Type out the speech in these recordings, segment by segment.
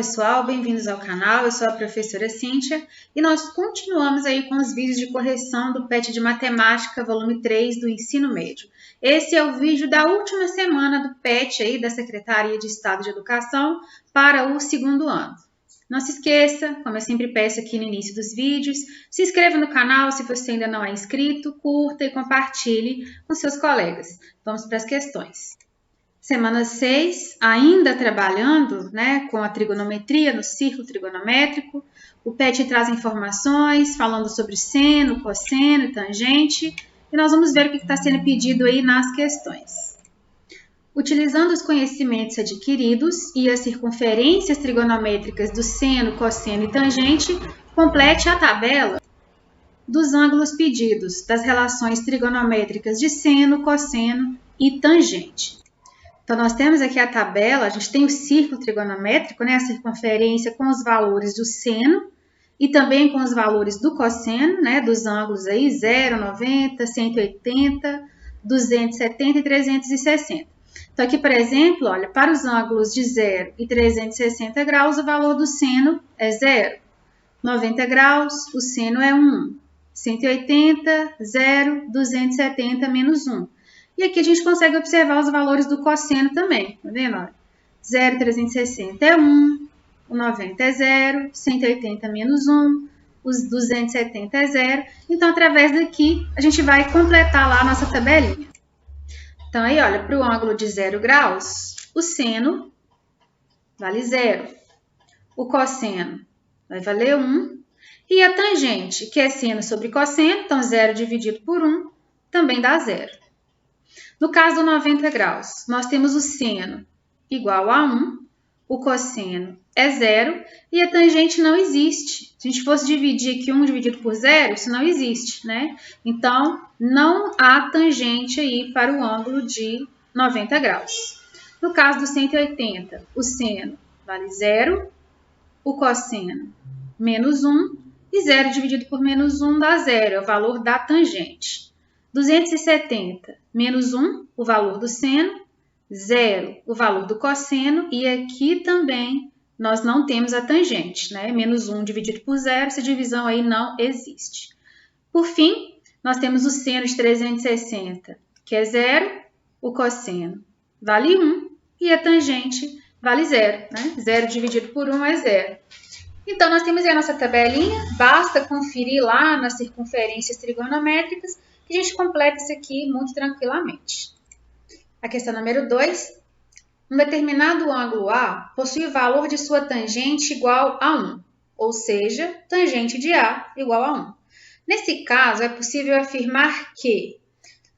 pessoal, bem-vindos ao canal, eu sou a professora Cíntia e nós continuamos aí com os vídeos de correção do PET de Matemática, volume 3 do Ensino Médio. Esse é o vídeo da última semana do PET aí da Secretaria de Estado de Educação para o segundo ano. Não se esqueça, como eu sempre peço aqui no início dos vídeos, se inscreva no canal se você ainda não é inscrito, curta e compartilhe com seus colegas. Vamos para as questões. Semana 6, ainda trabalhando com a trigonometria no círculo trigonométrico. O PET traz informações falando sobre seno, cosseno e tangente. E nós vamos ver o que está sendo pedido aí nas questões. Utilizando os conhecimentos adquiridos e as circunferências trigonométricas do seno, cosseno e tangente, complete a tabela dos ângulos pedidos das relações trigonométricas de seno, cosseno e tangente. Então, nós temos aqui a tabela, a gente tem o círculo trigonométrico, a circunferência com os valores do seno e também com os valores do cosseno, dos ângulos aí 0, 90, 180, 270 e 360. Então, aqui, por exemplo, olha, para os ângulos de 0 e 360 graus, o valor do seno é 0. 90 graus, o seno é 1. 180, 0, 270, menos 1. E aqui a gente consegue observar os valores do cosseno também, tá vendo? Olha, 0, 360 é 1, o 90 é 0, 180 menos 1, os 270 é 0. Então, através daqui, a gente vai completar lá a nossa tabelinha. Então, aí, olha, para o ângulo de 0 graus, o seno vale 0, o cosseno vai valer 1, e a tangente, que é seno sobre cosseno, então 0 dividido por 1, também dá 0. No caso do 90 graus, nós temos o seno igual a 1, o cosseno é 0 e a tangente não existe. Se a gente fosse dividir aqui 1 dividido por 0, isso não existe, Então, não há tangente aí para o ângulo de 90 graus. No caso do 180, o seno vale 0, o cosseno menos 1 e 0 dividido por menos 1 dá 0, é o valor da tangente. 270 menos 1, o valor do seno, 0, o valor do cosseno, e aqui também nós não temos a tangente, Menos 1 dividido por 0, essa divisão aí não existe. Por fim, nós temos o seno de 360, que é 0, o cosseno vale 1 e a tangente vale 0, 0 dividido por 1 é 0. Então, nós temos aí a nossa tabelinha, basta conferir lá nas circunferências trigonométricas, que a gente completa isso aqui muito tranquilamente. A questão número 2. Um determinado ângulo A possui o valor de sua tangente igual a 1, ou seja, tangente de A igual a 1. Nesse caso, é possível afirmar que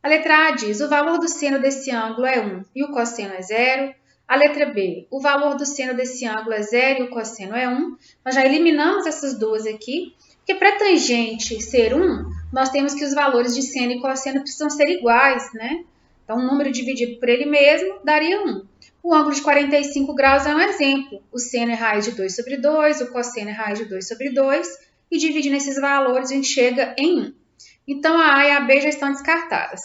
a letra A diz o valor do seno desse ângulo é 1 e o cosseno é 0. A letra B, o valor do seno desse ângulo é 0 e o cosseno é 1. Nós já eliminamos essas duas aqui, porque para tangente ser 1, nós temos que os valores de seno e cosseno precisam ser iguais, Então, um número dividido por ele mesmo daria 1. O ângulo de 45 graus é um exemplo. O seno é raiz de 2 sobre 2, o cosseno é raiz de 2 sobre 2, e dividindo esses valores, a gente chega em 1. Então, a A e a B já estão descartadas.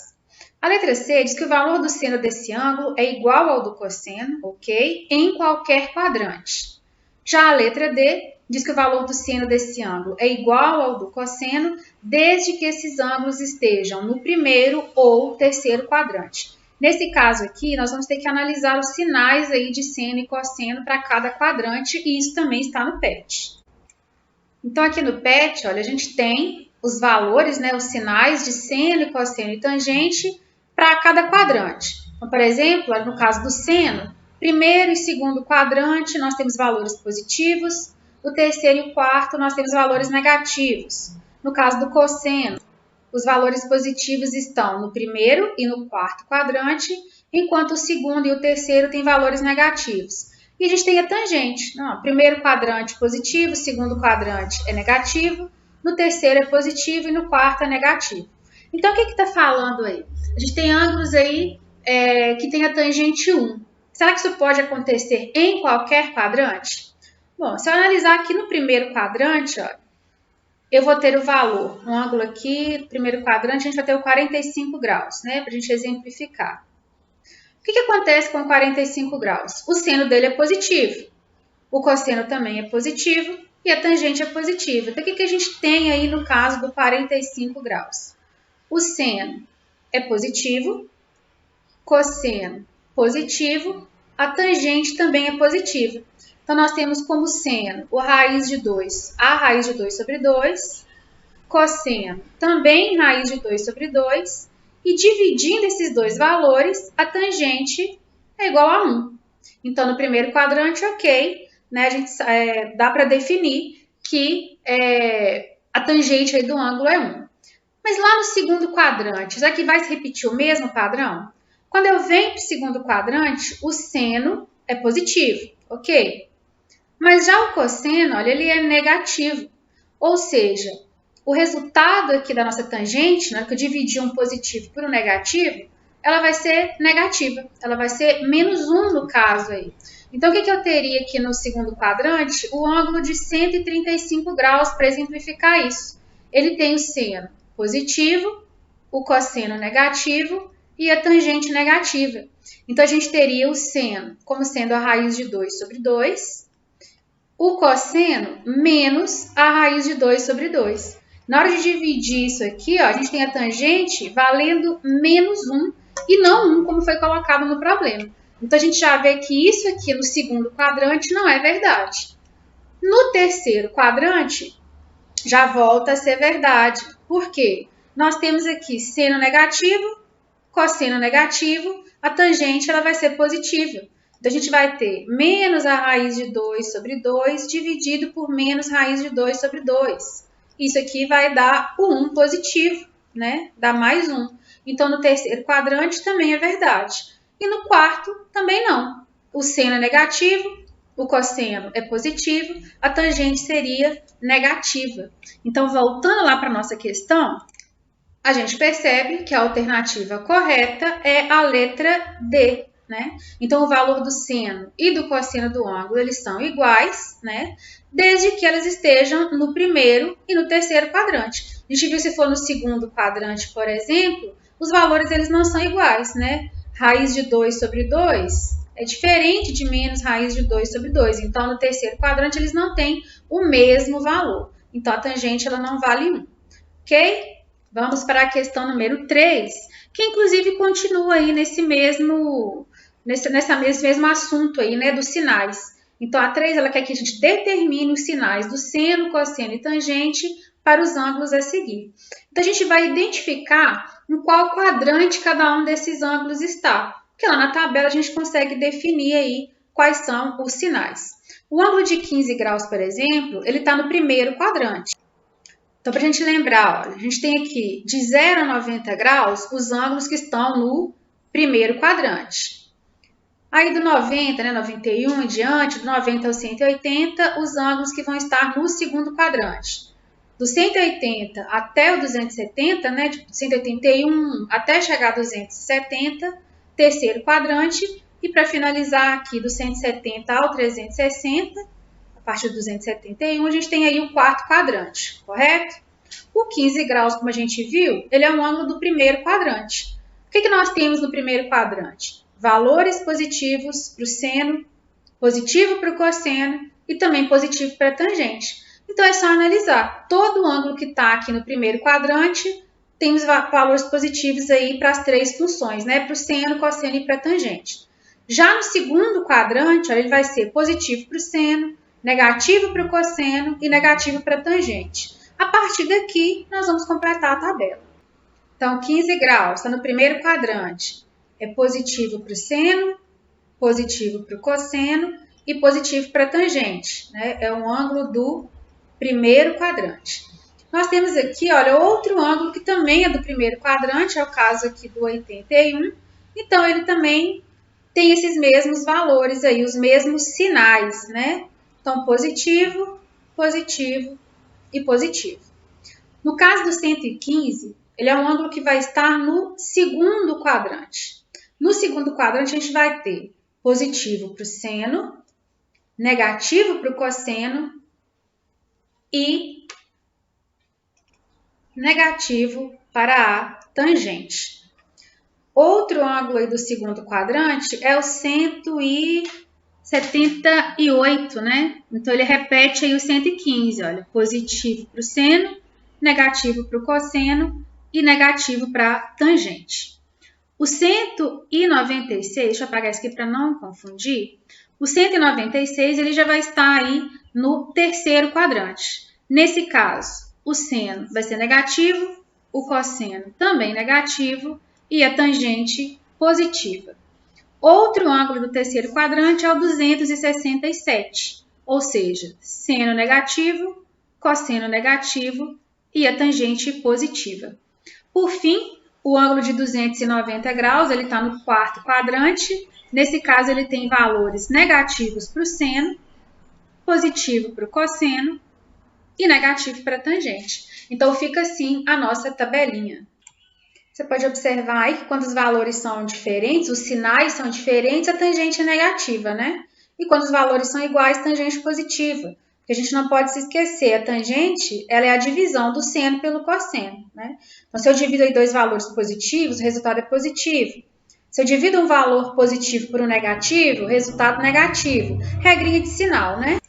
A letra C diz que o valor do seno desse ângulo é igual ao do cosseno, ok? Em qualquer quadrante. Já a letra D diz que o valor do seno desse ângulo é igual ao do cosseno, desde que esses ângulos estejam no primeiro ou terceiro quadrante. Nesse caso aqui, nós vamos ter que analisar os sinais aí de seno e cosseno para cada quadrante, e isso também está no PET. Então, aqui no PET, olha, a gente tem os valores, os sinais de seno e cosseno e tangente para cada quadrante. Então, por exemplo, no caso do seno, primeiro e segundo quadrante nós temos valores positivos, no terceiro e quarto nós temos valores negativos. No caso do cosseno, os valores positivos estão no primeiro e no quarto quadrante, enquanto o segundo e o terceiro têm valores negativos. E a gente tem a tangente. Primeiro quadrante positivo, segundo quadrante é negativo, no terceiro é positivo e no quarto é negativo. Então, o que está falando aí? A gente tem ângulos aí que tem a tangente 1. Será que isso pode acontecer em qualquer quadrante? Bom, se eu analisar aqui no primeiro quadrante, eu vou ter o valor, um ângulo aqui, no primeiro quadrante, a gente vai ter o 45 graus, para a gente exemplificar. O que acontece com 45 graus? O seno dele é positivo. o cosseno também é positivo e a tangente é positiva. Então, o que a gente tem aí no caso do 45 graus? O seno é positivo, cosseno positivo, a tangente também é positiva. Então, nós temos como seno a raiz de 2 sobre 2, cosseno também raiz de 2 sobre 2, e dividindo esses dois valores, a tangente é igual a 1. Então, no primeiro quadrante, ok, né, a gente dá para definir que a tangente aí do ângulo é 1. Mas lá no segundo quadrante, já que vai se repetir o mesmo padrão, quando eu venho para o segundo quadrante, o seno é positivo, ok? Mas já o cosseno, olha, ele é negativo. Ou seja, o resultado aqui da nossa tangente, na hora que eu dividir um positivo por um negativo, ela vai ser negativa. Ela vai ser menos 1 no caso aí. Então, o que eu teria aqui no segundo quadrante? O ângulo de 135 graus para exemplificar isso. Ele tem o seno positivo, o cosseno negativo e a tangente negativa. Então, a gente teria o seno como sendo a raiz de 2 sobre 2, o cosseno menos a raiz de 2 sobre 2. Na hora de dividir isso aqui, ó, a gente tem a tangente valendo menos 1 e não 1, como foi colocado no problema. Então, a gente já vê que isso aqui no segundo quadrante não é verdade. No terceiro quadrante, já volta a ser verdade. Por quê? Nós temos aqui seno negativo, cosseno negativo, a tangente ela vai ser positiva. Então, a gente vai ter menos a raiz de 2 sobre 2 dividido por menos raiz de 2 sobre 2. Isso aqui vai dar o 1 positivo, né? Dá mais 1. Então, no terceiro quadrante também é verdade. E no quarto também não. O seno é negativo, o cosseno é positivo, a tangente seria negativa. Então, voltando lá para a nossa questão, a gente percebe que a alternativa correta é a letra D, né? Então, o valor do seno e do cosseno do ângulo, eles são iguais, né? Desde que elas estejam no primeiro e no terceiro quadrante. A gente viu se for no segundo quadrante, por exemplo, os valores eles não são iguais, né? Raiz de 2 sobre 2 é diferente de menos raiz de 2 sobre 2. Então, no terceiro quadrante, eles não têm o mesmo valor. Então, a tangente ela não vale 1. Ok? Vamos para a questão número 3, que inclusive continua aí nesse mesmo assunto aí, né, dos sinais. Então, a 3, ela quer que a gente determine os sinais do seno, cosseno e tangente para os ângulos a seguir. Então, a gente vai identificar em qual quadrante cada um desses ângulos está. Porque lá na tabela a gente consegue definir aí quais são os sinais. O ângulo de 15 graus, por exemplo, ele está no primeiro quadrante. Então, para a gente lembrar, olha, a gente tem aqui de 0 a 90 graus os ângulos que estão no primeiro quadrante. Aí do 90, né, 91 em diante, do 90 ao 180, os ângulos que vão estar no segundo quadrante. Do 180 até o 270, né, de 181 até chegar a 270, terceiro quadrante. E para finalizar aqui do 170 ao 360, a partir do 271, a gente tem aí o quarto quadrante, correto? O 15 graus, como a gente viu, ele é um ângulo do primeiro quadrante. O que nós temos no primeiro quadrante? Valores positivos para o seno, positivo para o cosseno e também positivo para a tangente. Então, é só analisar. Todo ângulo que está aqui no primeiro quadrante tem os valores positivos aí para as três funções, né? Para o seno, cosseno e para a tangente. Já no segundo quadrante, ele vai ser positivo para o seno, negativo para o cosseno e negativo para a tangente. A partir daqui, nós vamos completar a tabela. Então, 15 graus está no primeiro quadrante. É positivo para o seno, positivo para o cosseno e positivo para a tangente, né? É um ângulo do primeiro quadrante. Nós temos aqui, olha, outro ângulo que também é do primeiro quadrante, é o caso aqui do 81. Então, ele também tem esses mesmos valores aí, os mesmos sinais, né? Então, positivo, positivo e positivo. No caso do 115, ele é um ângulo que vai estar no segundo quadrante. No segundo quadrante, a gente vai ter positivo para o seno, negativo para o cosseno e negativo para a tangente. Outro ângulo aí do segundo quadrante é o 106, 78, né? Então, ele repete aí o 115, olha, positivo para o seno, negativo para o cosseno e negativo para a tangente. O 196, deixa eu apagar isso aqui para não confundir, o 196 ele já vai estar aí no terceiro quadrante. Nesse caso, o seno vai ser negativo, o cosseno também negativo e a tangente positiva. Outro ângulo do terceiro quadrante é o 267, ou seja, seno negativo, cosseno negativo e a tangente positiva. Por fim, o ângulo de 290 graus ele está no quarto quadrante. Nesse caso, ele tem valores negativos para o seno, positivo para o cosseno e negativo para a tangente. Então, fica assim a nossa tabelinha. Você pode observar aí que quando os valores são diferentes, os sinais são diferentes, a tangente é negativa, né? E quando os valores são iguais, tangente positiva. Porque a gente não pode se esquecer, a tangente ela é a divisão do seno pelo cosseno, né? Então, se eu divido aí dois valores positivos, o resultado é positivo. Se eu divido um valor positivo por um negativo, o resultado negativo. Regrinha de sinal, né?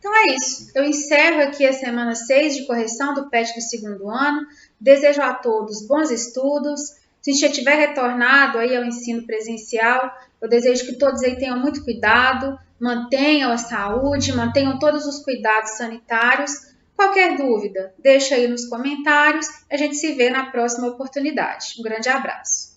Então é isso. Eu encerro aqui a semana 6 de correção do PET do segundo ano. Desejo a todos bons estudos. Se já tiver retornado aí ao ensino presencial, eu desejo que todos aí tenham muito cuidado, mantenham a saúde, mantenham todos os cuidados sanitários. Qualquer dúvida, deixa aí nos comentários. A gente se vê na próxima oportunidade. Um grande abraço.